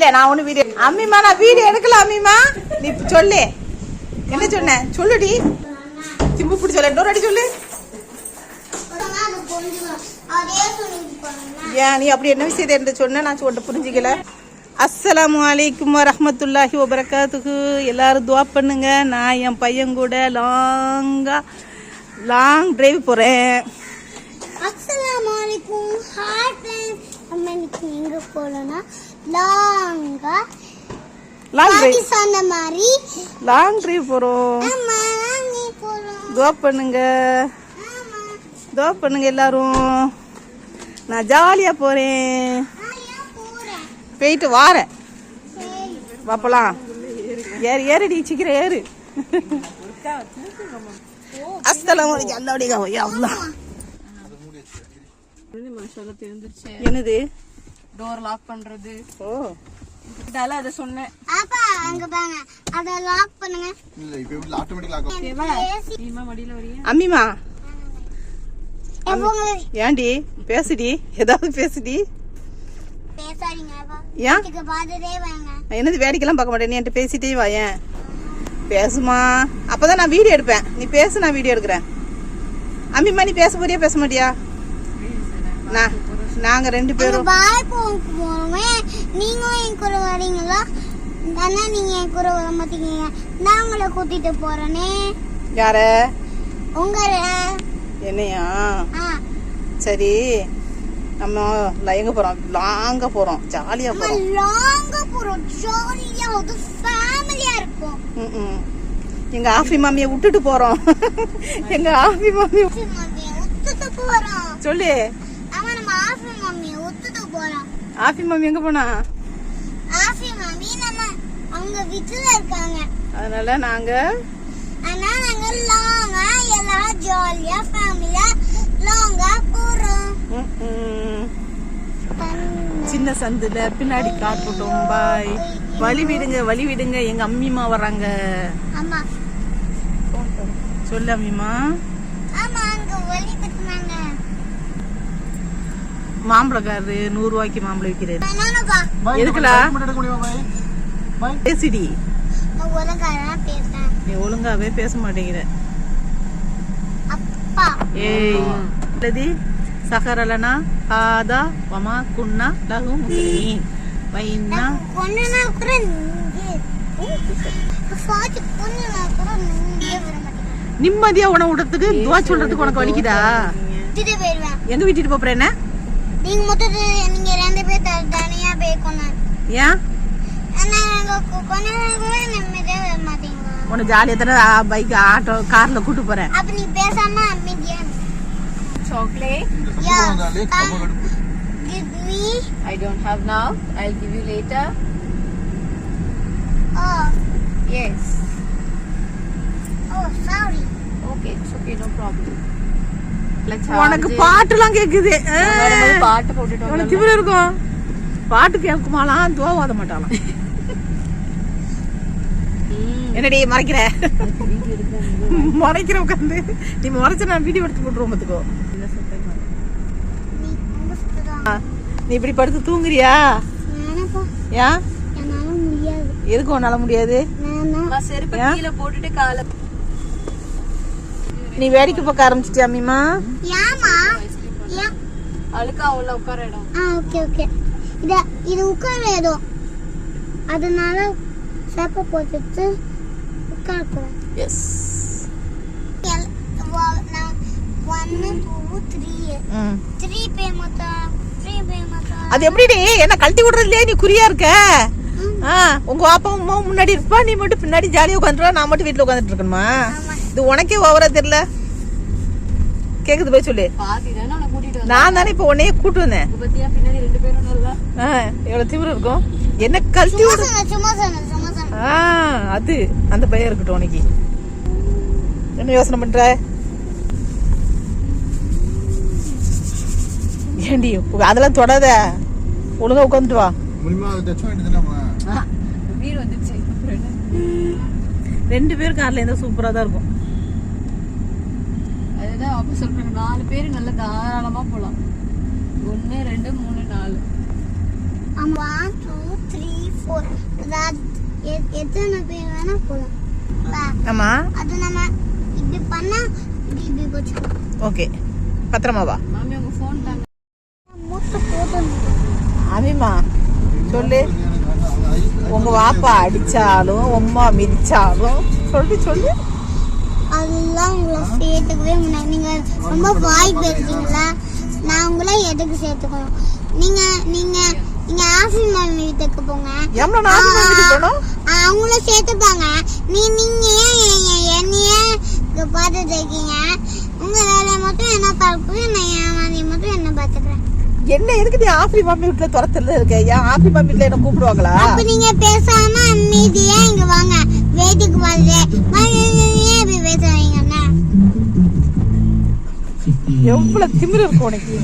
இல்ல நான் ஒண்ணு வீடியோ அம்மிமா நான் வீடியோ எடுக்கல அம்மிமா நீ சொல்லு என்ன சொன்ன சொல்லுடி சிம்பு பிடி சொல்ல இன்னொரு அடி சொல்லு ஏன் நீ அப்படி என்ன விஷயத்தை என்று சொன்ன நான் சொல்லிட்டு புரிஞ்சிக்கல. அஸ்ஸலாமு அலைக்கும் வரஹ்மத்துல்லாஹி வபரகாத்துஹு. எல்லாரும் துவா பண்ணுங்க. நான் என் பையன் கூட லாங் டிரைவ் போறேன். அஸ்ஸலாமு அலைக்கும் ஹாய் ஃப்ரெண்ட்ஸ். நம்ம இன்னைக்கு எங்க போறோம்னா லாங் டிரைவ் சொன்ன மாதிரி லாங் டிரைவ் போறோம். ஆமா நாங்க போறோம். துவா பண்ணுங்க. ஆமா துவா பண்ணுங்க எல்லாரும். நான் ஜாலியா போறேன். நான் போறேன். போயிட்டு வாரேன். சரி பாப்பலாம். ஏறுடி சீக்கிரம் ஏறு. அஸ்ஸலாமு அலைக்கும் அல்லாஹ்வுடைய யா அல்லாஹ். என்னது டோர் லாக் பண்றது? ஓ இதால அத சொன்னேன். அப்பா அங்க பாருங்க அத லாக் பண்ணுங்க. இல்ல இப்போ உள்ள ஆட்டோமேட்டிக் லாக் ஆகும். நீமா மடியில வரியா? அம்மிமா ஏண்டி ஏண்டி பேசுடி ஏதாவது பேசுடி. பேசாதீங்க அப்பா. ஏன் இதுக்கு பாத்துட்டே வாங்க. என்னது வேடிக்கைலாம் பார்க்க மாட்டேன். நீ என்கிட்ட பேசிட்டே வா. ஏன் பேசுமா அப்பதான் நான் வீடியோ எடுப்பேன். நீ பேசு நான் வீடியோ எடுக்கிறேன். அம்மிமா நீ பேச போறியா பேச மாட்டியா? நாங்க ரெண்டு பேரும் பாய் போறோமே. நீங்களும் என் கூட வரீங்களா? அண்ணா நீங்க என் கூட வர மாட்டீங்க. நான் உங்களை கூட்டிட்டு போறேனே. யார? உங்களை. என்னையா? சரி நம்ம எங்க போறோம்? லாங்கா போறோம். ஜாலியா போறோம். லாங்கா போறோம். ஜாலியா ஒரு ஃபேமிலியா இருப்போம். எங்க ஆஃபி மாமியை விட்டுட்டு போறோம். எங்க ஆஃபி மாமியை விட்டுட்டு போறோம். சொல்லு. ஆமா நம்ம ஆஃபி மாமியை விட்டுட்டு போறோம். ஆஃபி மாமி எங்க போனா? ஆஃபி மாமி நம்ம அவங்க வீட்டுல இருக்காங்க. அதனால நாங்க லாங்கா எல்லாம் ஜாலியா ஃபேமிலியா லாங்கா போறோம். சின்ன சந்துல பின்னாடி காட்டுட்டோம். பாய். வழி விடுங்க எங்க அம்மிமா வராங்க. ஆமா சொல்லு அம்மிமா. ஆமா அங்க வழி கட்டுனாங்க. மாம்பழக்காரரு 100 ரூபாய்க்கு மாம்பழம் விற்கிறாரு. நானுப்பா எதுக்குலா? பேசிடி. நான் ஒழுங்காக பேசுறேன். நீ ஒழுங்காவே பேச மாட்டேங்கிற. அப்பா ஏய் லதி சஹரலனா ஹாதா வமா குன்னா லஹு முக்ரின் வைன்னா பொண்ணுனா கூட ஃபாட்டி பொண்ணுனா கூட நீங்க வர மாட்டீங்க. நிம்மதியா உணவு விடுறதுக்கு துவா சொல்றதுக்கு உனக்கு வலிக்குதா? விட்டுட்டு போயிடுவேன். எங்க விட்டுட்டு போற? என்ன நீங்க மொத்தம் நீங்க 2 பேர் தனியா போய்க்கணும். ஏன் கொஞ்ச நேரம் கூட நிம்மதியா வர மாட்டீங்களா? உன ஜாலியா தானே பைக் ஆட்டோ கார்ல கூட்டு போறேன். அப்ப நீ பேசாம அமைதியா Chocolate? give me. I don't have now. I'll give you later. Oh Yes. oh sorry. Okay, it's okay, no problem. உனக்கு பாட்டுலாம் கேக்குது. பாட்டு போட்டுட்டு உனக்கு திமிரு இருக்கும். பாட்டு கேட்குமாலாம் துவா ஓத மாட்டாலாம். என்னடி மறைக்கிற? மறைக்கிற உட்காந்து. நீ மறைச்ச நான் வீடியோ எடுத்து போட்டுருவோம் பாத்துக்கோ. நீ ரொம்ப சுத்ததா. நீ இப்படி படுத்து தூங்குறியா? நானப்பா ஏன் என்னால முடியாது. எதுக்கு உன்னால முடியாது? நானா செருப்பு கீழ போட்டுட்டு கால நீ வேடிக்கை பார்க்க ஆரம்பிச்சிட்டியா அம்மிமா? ஏமா ஏன் அழுக்கா உள்ள உட்கார இடம். Okay okay. இது உட்கார இடம். அதனால சேப்ப போட்டுட்டு உட்காரக்கூடாது. எஸ். 1 2 3 பேமத்தா. அது எப்படிடி என்ன கழட்டி விடுறதுலயே நீ குறியா இருக்க? உங்க அப்பா அம்மா முன்னாடி இருப்பா, நீ மட்டும் பின்னாடி ஜாலியா உட்காந்துருவா, நான் மட்டும் வீட்டுல உட்காந்துட்டு இருக்கணுமா? இது உனக்கே ஓவரா தெரியல. கேக்குது போய் சொல்லு. பாத்திதானே நான் கூட்டிட்டு வந்தேன். நான் தானே இப்ப உன்னையே கூட்டு வந்தேன். பத்தியா பின்னாடி 2 பேரும் நல்லா. எவ்வளவு திமிரு இருக்கும். என்ன கழட்டி விடு. சும்மா சொன்ன. அது அந்த பயம் இருக்கட்டும் உனக்கு. என்ன யோசனை பண்ற? ஏண்டி அதெல்லாம் தொடாத. ஒழுங்கா உட்காந்துட்டு வா. வீடு வந்துச்சு. 2 பேர் கார்ல இருந்தா சூப்பரா தான் இருக்கும். அதுதான் அப்ப சொல்றாங்க 4 பேர் நல்ல தாராளமா போலாம். 1 2 3 4. 1 2 3 எத்தனை பேர் வேணா போலாம் வா. ஆமா அது நம்ம இப்படி பண்ணா இப்படி போச்சுக்கலாம். ஓகே பத்திரமா வா. மாமி உங்க ஃபோன் தாங்க. மூட்டை போதும். அமிமா சொல்லு, உங்க வாப்பா அடிச்சாலும் உம்மா மிதிச்சாலும் சொல்லு. அதெல்லாம் உங்களை சேர்த்துக்கவே முடியாது. நீங்க ரொம்ப வாய் பேசுறீங்களா? நான் உங்களை எதுக்கு சேர்த்துக்கணும்? நீங்க நீங்க நீங்க ஆஃபி மாமி வீட்டுக்கு போங்க. எவ்வளவு நான் ஆஃபி மாமி வீட்டுக்கு போகணும்? அவங்கள சேர்த்துப்பாங்க. நீங்க ஏன் என்னையே பார்த்துட்டு இருக்கீங்க? உங்க வேலையை மட்டும் என்ன பார்க்குது, நான் என் வேலையை மட்டும் என்ன பார்த்துக்கிறேன். என்ன எதுக்கு நீ ஆஃபி மாமி வீட்டுல துரத்துல இருக்க? ஏன் ஆஃபி மாமி வீட்டுல என்ன கூப்பிடுவாங்களா? அப்ப நீங்க பேசாம அமைதியா இங்க வாங்க. வீட்டுக்கு வந்து ஏன் இப்படி பேசுறீங்கன்னா எவ்வளவு திமிரு இருக்கும் உனக்கு.